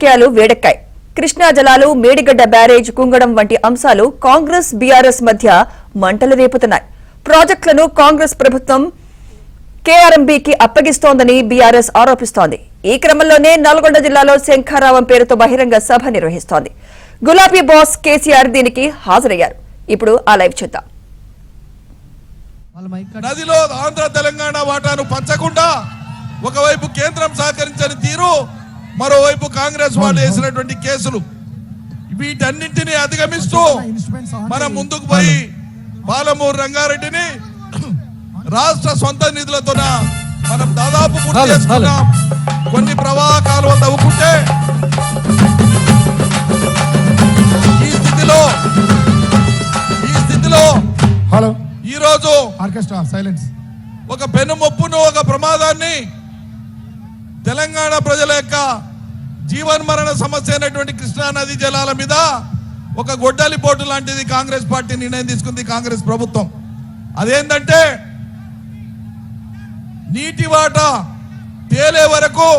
రాజకీయాలు వేడెక్కాయి. కృష్ణా జలాలు, మేడిగడ్డ బ్యారేజ్ కుంగడం వంటి అంశాలు కాంగ్రెస్ బీఆర్ఎస్ మధ్య మంటలు రేపుతున్నాయి. ప్రాజెక్టులను కాంగ్రెస్ ప్రభుత్వం కేఆర్ఎంబీకి అప్పగిస్తోందని బీఆర్ఎస్ ఆరోపిస్తోంది. ఈ క్రమంలోనే నల్గొండ జిల్లాలో శంఖారావం పేరుతో బహిరంగ సభ నిర్వహిస్తోంది. గులాబీ బాస్ కేసీఆర్ దీనికి హాజరయ్యారు. ఇప్పుడు ఆ లైవ్ చూద్దాం. నదిలో ఆంధ్ర తెలంగాణ వాటాను పంచకుండా ఒకవైపు కేంద్రం సహకరించని తీరు, మరోవైపు కాంగ్రెస్ వాళ్ళు వేసినటువంటి కేసులు, వీటన్నింటినీ అధిగమిస్తూ మనం ముందుకు పోయి పాలమూరు రంగారెడ్డిని రాష్ట్ర సొంత నిధులతో మనం దాదాపు పూర్తి చేసుకున్నాం. కొన్ని ప్రవాహ కాలువలు తవ్వుకుంటే ఈ స్థితిలో ఈ రోజు ఆర్కెస్ట్రా సైలెన్స్ ఒక పెనుముప్పును, ఒక ప్రమాదాన్ని తెలంగాణ ప్రజల యొక్క జీవన్మరణ సమస్య అయినటువంటి కృష్ణా నది జలాల మీద ఒక గొడ్డలి పోటు లాంటిది కాంగ్రెస్ పార్టీ నిర్ణయం తీసుకుంది. కాంగ్రెస్ ప్రభుత్వం అదేంటంటే నీటి వాటా తేలే వరకు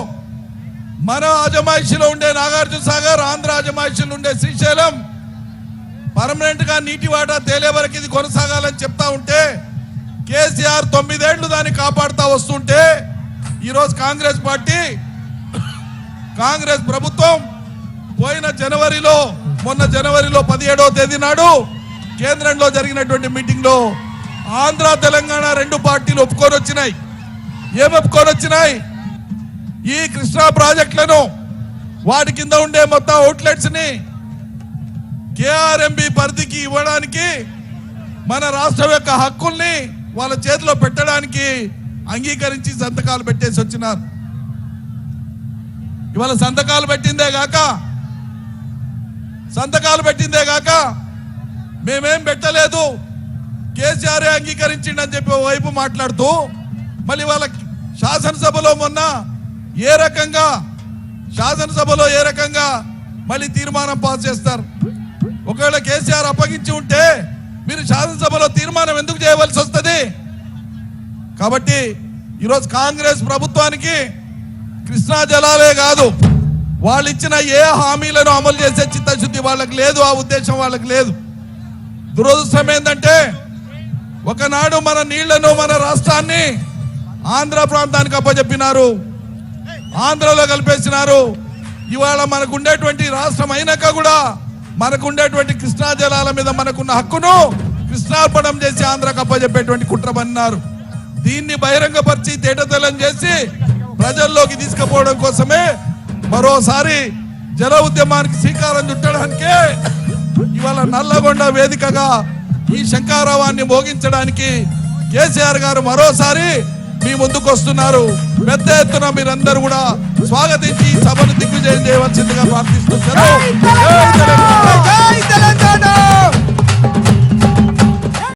మన అజమాయిషిలో ఉండే నాగార్జున సాగర్, ఆంధ్ర అజమాయిషిలో ఉండే శ్రీశైలం పర్మనెంట్ గా నీటి వాటా తేలే వరకు ఇది కొనసాగాలని చెప్తా ఉంటే కేసీఆర్ 9 ఏళ్లు దాన్ని కాపాడుతా వస్తుంటే ఈరోజు కాంగ్రెస్ పార్టీ, కాంగ్రెస్ ప్రభుత్వం పోయిన మొన్న జనవరిలో 17వ తేదీ నాడు కేంద్రంలో జరిగినటువంటి మీటింగ్ లో ఆంధ్ర తెలంగాణ రెండు పార్టీలు ఒప్పుకొని వచ్చినాయి. ఏమి ఒప్పుకొని వచ్చినాయి? ఈ కృష్ణా ప్రాజెక్టులను, వాటి కింద ఉండే మొత్తం అవుట్లెట్స్ ని కేఆర్ఎంబీ పరిధికి ఇవ్వడానికి, మన రాష్ట్రం యొక్క హక్కుల్ని వాళ్ళ చేతిలో పెట్టడానికి అంగీకరించి సంతకాలు పెట్టేసి వచ్చినారు. ఇవాళ సంతకాలు పెట్టిందే గాక మేమేం పెట్టలేదు, కేసీఆర్ అంగీకరించిండని చెప్పి వైపు మాట్లాడుతూ మళ్ళీ వాళ్ళ శాసనసభలో ఏ రకంగా మళ్ళీ తీర్మానం పాస్ చేస్తారు. ఒకవేళ కేసీఆర్ అప్పగించి ఉంటే మీరు శాసనసభలో తీర్మానం ఎందుకు చేయవలసి వస్తుంది? కాబట్టి ఈరోజు కాంగ్రెస్ ప్రభుత్వానికి కృష్ణా జలాలే కాదు, వాళ్ళు ఇచ్చిన ఏ హామీలను అమలు చేసే చిత్తశుద్ధి వాళ్ళకి లేదు, ఆ ఉద్దేశం వాళ్ళకి లేదు. దురదృష్టం ఏంటంటే ఒకనాడు మన నీళ్లను, మన రాష్ట్రాన్ని ఆంధ్ర ప్రాంతానికి అప్పచెప్పినారు, ఆంధ్రలో కలిపేసినారు. ఇవాళ మనకుండేటువంటి రాష్ట్రం అయినాక కూడా మనకుండేటువంటి కృష్ణా జలాల మీద మనకున్న హక్కును కృష్ణార్పణం చేసి ఆంధ్రకు అప్పచెప్పేటువంటి కుట్రమన్నారు. దీన్ని బహిరంగపరిచి తేటతెల్లం చేసి ప్రజల్లోకి తీసుకుపోవడం కోసమే మరోసారి జల ఉద్యమానికి శ్రీకారం చుట్టడానికే ఇవాళ నల్లగొండ వేదికగా ఈ శంఖారావాన్ని మోగించడానికి కేసీఆర్ గారు మరోసారి మీ ముందుకు వస్తున్నారు. పెద్ద ఎత్తున మీరందరూ కూడా స్వాగతించి సభను దిగ్విజయం చేయవలసిందిగా ప్రార్థిస్తున్నారు.